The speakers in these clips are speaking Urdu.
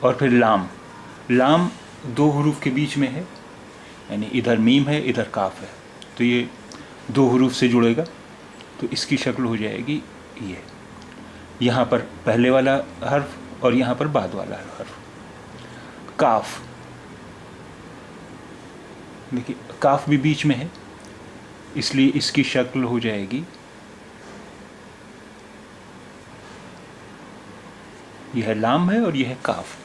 اور پھر لام. لام 2 حروف کے بیچ میں ہے, یعنی ادھر میم ہے ادھر کاف ہے, تو یہ 2 حروف سے جڑے گا, تو اس کی شکل ہو جائے گی یہ, یہاں پر پہلے والا حرف اور یہاں پر بعد والا حرف. کاف, دیکھیے کاف بھی بیچ میں ہے, اس لیے اس کی شکل ہو جائے گی یہ ہے لام ہے اور یہ ہے کاف,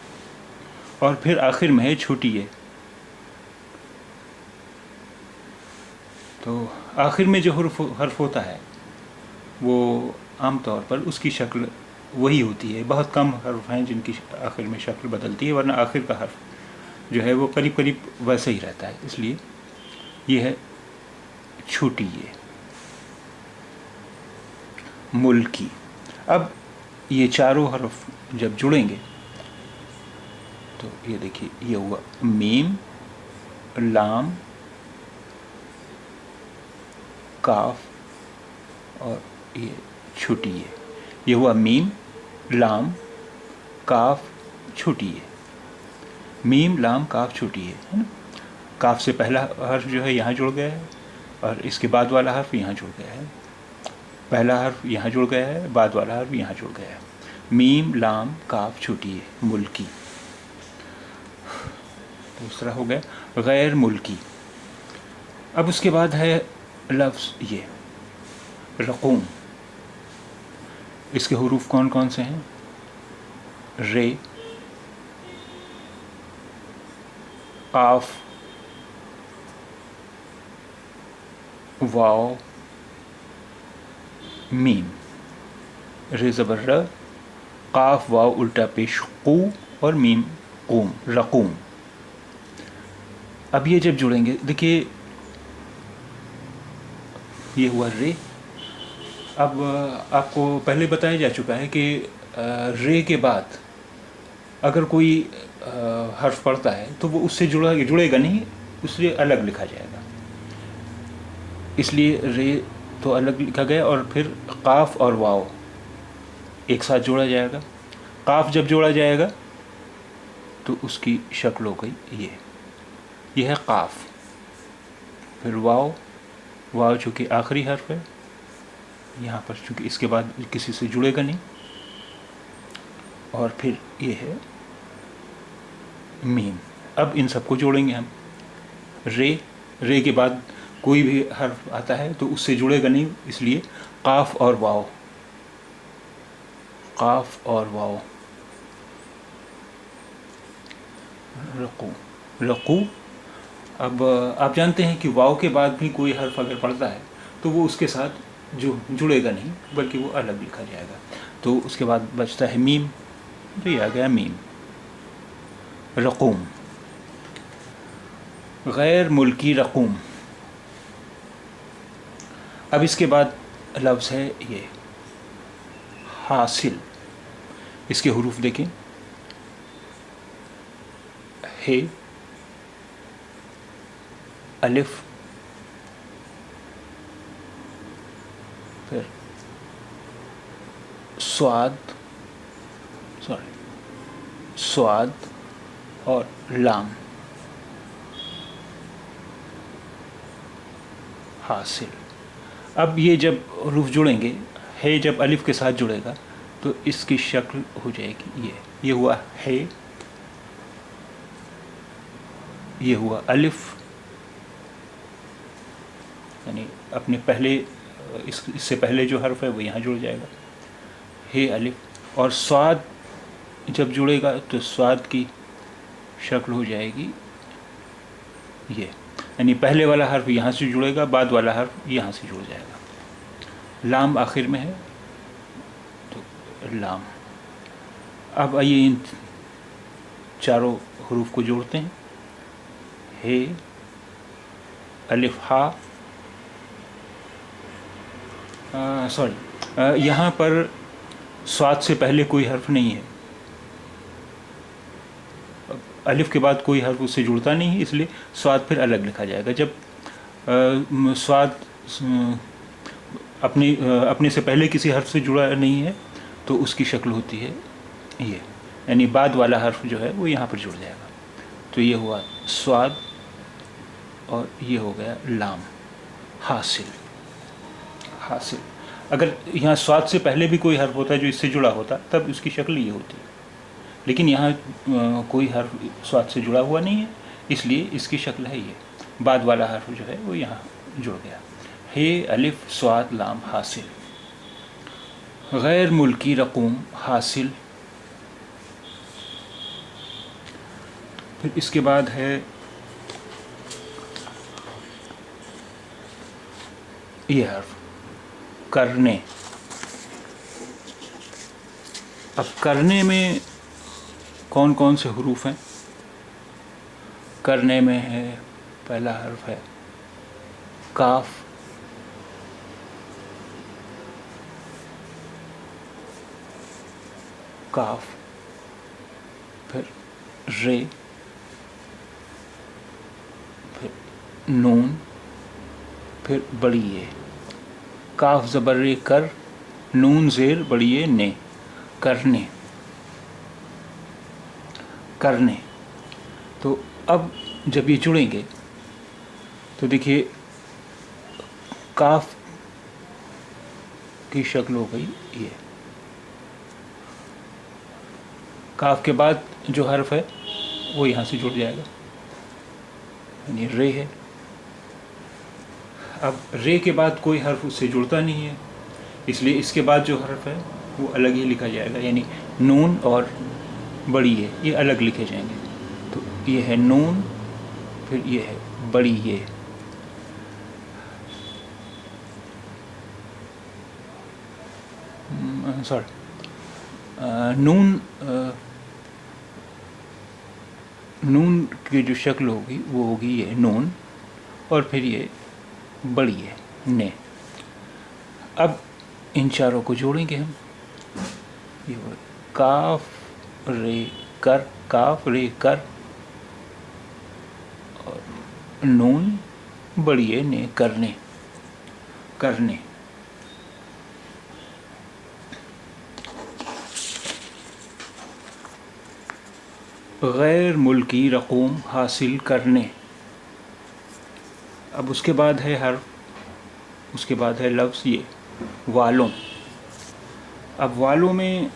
اور پھر آخر میں ہے چھوٹی ہے. تو آخر میں جو حرف ہوتا ہے وہ عام طور پر اس کی شکل وہی ہوتی ہے. بہت کم حرف ہیں جن کی آخر میں شکل بدلتی ہے, ورنہ آخر کا حرف جو ہے وہ قریب قریب ویسے ہی رہتا ہے. اس لیے یہ ہے چھوٹی یہ ملکی. اب یہ چاروں حرف جب جڑیں گے تو یہ دیکھیے یہ ہوا میم, لام, کاف اور یہ چھوٹی ہے. یہ ہوا میم, لام, کاف, چھوٹی ہے. میم, لام, کاف, چھوٹی ہے نا. کاف سے پہلا حرف جو ہے یہاں جڑ گیا ہے, اور اس کے بعد والا حرف یہاں جڑ گیا ہے. پہلا حرف یہاں جڑ گیا ہے, بعد والا حرف یہاں جڑ گیا ہے. میم, لام, کاف, چھوٹی ہے ملکی. دوسرا ہو گیا غیر ملکی. اب اس کے بعد ہے لفظ یہ رقوم. اس کے حروف کون کون سے ہیں؟ رے, قاف, واو, میم. رے زبر ر, قاف واو الٹا پیش قو, اور میم قوم, رقوم. اب یہ جب جڑیں گے, دیکھیے یہ ہوا رے. اب آپ کو پہلے بتایا جا چکا ہے کہ رے کے بعد اگر کوئی حرف پڑتا ہے تو وہ اس سے جڑے گا نہیں, اس سے الگ لکھا جائے گا. اس لیے رے تو الگ لکھا گیا, اور پھر قاف اور واو ایک ساتھ جوڑا جائے گا. قاف جب جوڑا جائے گا تو اس کی شکل ہو گئی یہ ہے قاف. پھر واو, واو چونکہ آخری حرف ہے یہاں پر, چونکہ اس کے بعد کسی سے جڑے گا نہیں. اور پھر یہ ہے میم. اب ان سب کو جوڑیں گے ہم. رے, رے کے بعد کوئی بھی حرف آتا ہے تو اس سے جڑے گا نہیں, اس لیے قاف اور واو, قاف اور واو. رقو, رقو. اب آپ جانتے ہیں کہ واو کے بعد بھی کوئی حرف اگر پڑتا ہے تو وہ اس کے ساتھ جو جڑے گا نہیں, بلکہ وہ الگ لکھا جائے گا. تو اس کے بعد بچتا ہے میم, تو یہ آ گیا میم. رقوم, غیر ملکی رقوم. اب اس کے بعد لفظ ہے یہ حاصل. اس کے حروف دیکھیں, ہے, الف, پھر سواد اور لام. حاصل. اب یہ جب حروف جڑیں گے, ہے جب الف کے ساتھ جڑے گا تو اس کی شکل ہو جائے گی یہ ہوا ہے, یہ ہوا الف, یعنی اپنے پہلے اس سے پہلے جو حرف ہے وہ یہاں جڑ جائے گا, ہے الف. اور سواد جب جڑے گا تو سواد کی شکل ہو جائے گی یہ, یعنی پہلے والا حرف یہاں سے جڑے گا, بعد والا حرف یہاں سے جڑ جائے گا. لام آخر میں ہے تو لام. اب آئیے ان چاروں حروف کو جوڑتے ہیں. ہے, الف, ہا, یہاں پر سواد سے پہلے کوئی حرف نہیں ہے, الف کے بعد کوئی حرف اس سے جڑتا نہیں ہے, اس لیے سواد پھر الگ لکھا جائے گا. جب سواد اپنے سے پہلے کسی حرف سے جڑا نہیں ہے تو اس کی شکل ہوتی ہے یہ. یعنی بعد والا حرف جو ہے وہ یہاں پر جڑ جائے گا. تو یہ ہوا صاد اور یہ ہو گیا لام. حاصل. حاصل. اگر یہاں صاد سے پہلے بھی کوئی حرف ہوتا جو اس سے جڑا ہوتا تب اس کی شکل یہ ہوتی, لیکن یہاں کوئی حرف صاد سے جڑا ہوا نہیں ہے, اس لیے اس کی شکل ہے یہ. بعد والا حرف جو ہے وہ یہاں جڑ گیا. ہے الف صاد لام حاصل. غیر ملکی رقوم حاصل. پھر اس کے بعد ہے یہ حرف کرنے. اب کرنے میں کون کون سے حروف ہیں؟ کرنے میں ہے پہلا حرف ہے کاف, کاف, پھر رے, پھر نون, پھر بڑی اے. کاف زبر رے کر, نون زیر بڑی اے نے. کرنے. کرنے. تو اب جب یہ جڑیں گے تو دیکھیے کاف کی شکل ہو گئی یہ. کاف کے بعد جو حرف ہے وہ یہاں سے جڑ جائے گا, یعنی رے ہے. اب رے کے بعد کوئی حرف اس سے جڑتا نہیں ہے, اس لیے اس کے بعد جو حرف ہے وہ الگ ہی لکھا جائے گا, یعنی نون اور بڑی ہے یہ الگ لکھے جائیں گے. تو یہ ہے نون, پھر یہ ہے بڑی یہ. نون نون کی جو شکل ہوگی وہ ہوگی یہ نون, اور پھر یہ بڑی ہے نے. اب ان چاروں کو جوڑیں گے ہم. یہ ہو کاف رے کر, کاف رے کر, اور نون بڑی ہے نے. کرنے. کرنے. غیر ملکی رقوم حاصل کرنے. اب اس کے بعد ہے حرف, اس کے بعد ہے لفظ یہ والوں. اب والوں میں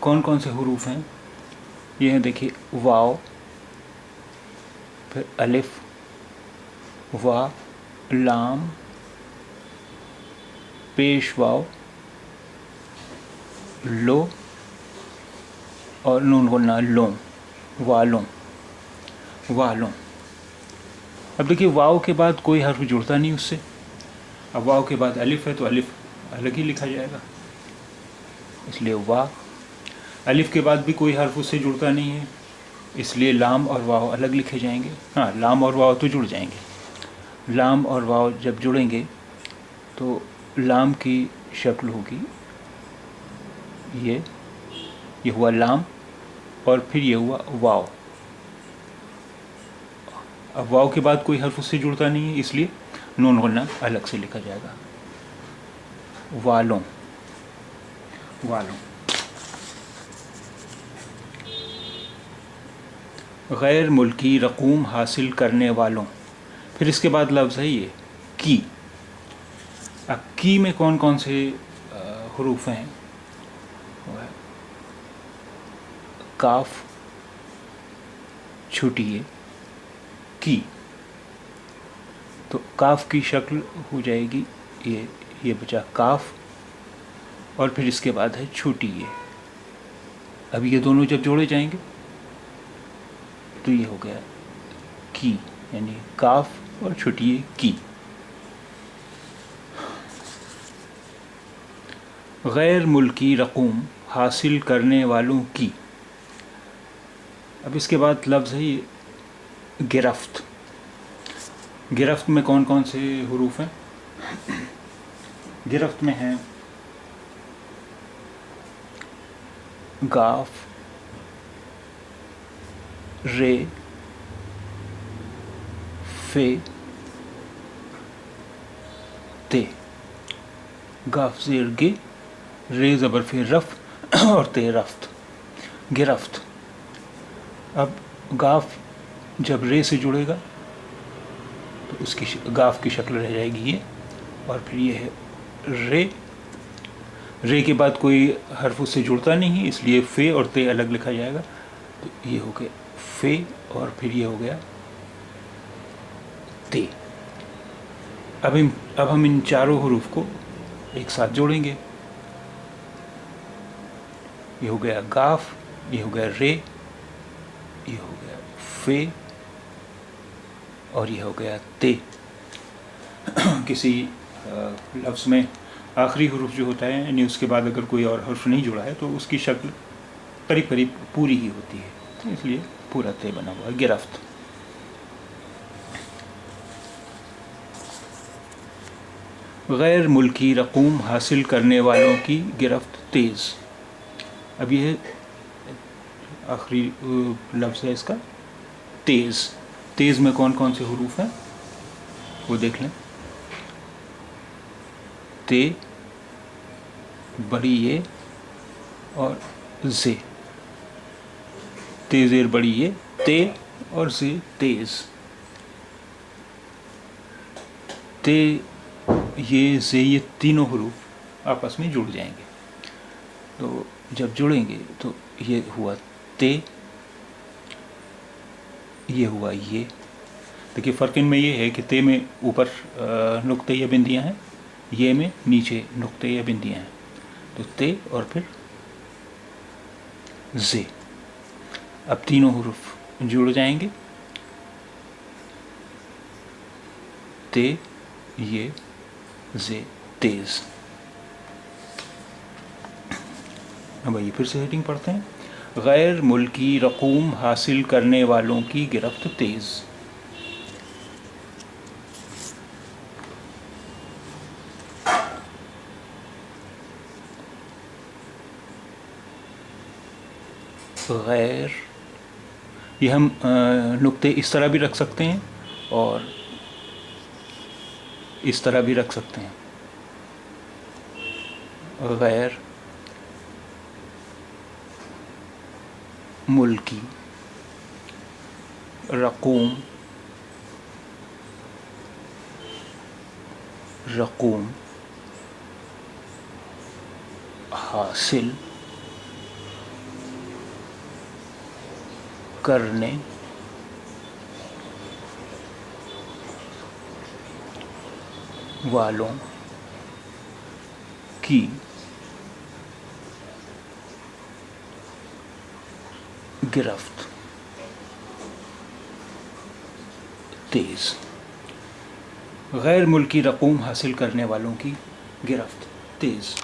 کون کون سے حروف ہیں یہ ہیں, دیکھیے واو, پھر الف, وا, لام, پیش واو, لو, اور نون غنہ لوں. والوں. والوں. اب دیکھیے واو کے بعد کوئی حرف جڑتا نہیں اس سے. اب واو کے بعد الف ہے تو الف الگ ہی لکھا جائے گا, اس لیے وا. الف کے بعد بھی کوئی حرف اس سے جڑتا نہیں ہے, اس لیے لام اور واو الگ لکھے جائیں گے. ہاں لام اور واو تو جڑ جائیں گے. لام اور واو جب جڑیں گے تو لام کی شکل ہوگی یہ ہوا لام, اور پھر یہ ہوا واو. اب واو کے بعد کوئی حرف اس سے جڑتا نہیں ہے, اس لیے نون غنہ الگ سے لکھا جائے گا. والوں. والوں. غیر ملکی رقوم حاصل کرنے والوں. پھر اس کے بعد لفظ ہے یہ کی. اب کی میں کون کون سے حروف ہیں؟ کاف چھوٹی ہے کی, تو کاف کی شکل ہو جائے گی یہ بچا کاف, اور پھر اس کے بعد ہے چھوٹی ہے. اب یہ دونوں جب جوڑے جائیں گے تو یہ ہو گیا کی, یعنی کاف اور چھوٹی ہے کی. غیر ملکی رقوم حاصل کرنے والوں کی. اب اس کے بعد لفظ ہے یہ گرفت. گرفت میں کون کون سے حروف ہیں؟ گرفت میں ہیں گاف, رے, فے, تے. گاف زیر گے, رے زبر فے رف, اور تے رفت. گرفت. اب گاف جب رے سے جڑے گا تو اس کی گاف کی شکل رہ جائے گی یہ, اور پھر یہ ہے رے. رے کے بعد کوئی حرف اس سے جڑتا نہیں ہے, اس لیے فے اور تے الگ لکھا جائے گا. تو یہ ہو گیا فے, اور پھر یہ ہو گیا تے. اب ہم ان چاروں حروف کو ایک ساتھ جوڑیں گے. یہ ہو گیا گاف, یہ ہو گیا رے, یہ ہو گیا فے, اور یہ ہو گیا تے. کسی لفظ میں آخری حرف جو ہوتا ہے, یعنی اس کے بعد اگر کوئی اور حرف نہیں جڑا ہے تو اس کی شکل قریب قریب پوری ہی ہوتی ہے, اس لیے پورا تے بنا ہوا ہے. گرفت. غیر ملکی رقوم حاصل کرنے والوں کی گرفت تیز. اب یہ آخری لفظ ہے اس کا تیز. تیز میں کون کون سے حروف ہیں وہ دیکھ لیں. تے, بڑی یہ اور زے. تے زیر بڑی یہ تے, اور زے تیز. تے, یہ زے, یہ تینوں حروف آپس میں جڑ جائیں گے. تو جب جڑیں گے تو یہ ہوا تے, یہ ہوا یہ. دیکھیے فرق ان میں یہ ہے کہ تے میں اوپر نقطے یا بندیاں ہیں, یہ میں نیچے نقطے یا بندیاں ہیں. تو تے اور پھر زے. اب تینوں حروف جڑ جائیں گے. تے, یہ, زے, تیز. اب یہ پھر سے ہیڈنگ پڑھتے ہیں. غیر ملکی رقوم حاصل کرنے والوں کی گرفت تیز. غیر, یہ ہم نقطے اس طرح بھی رکھ سکتے ہیں اور اس طرح بھی رکھ سکتے ہیں. غیر ملکی رقوم حاصل کرنے والوں کی گرفت تیز. غیر ملکی رقوم حاصل کرنے والوں کی گرفت تیز.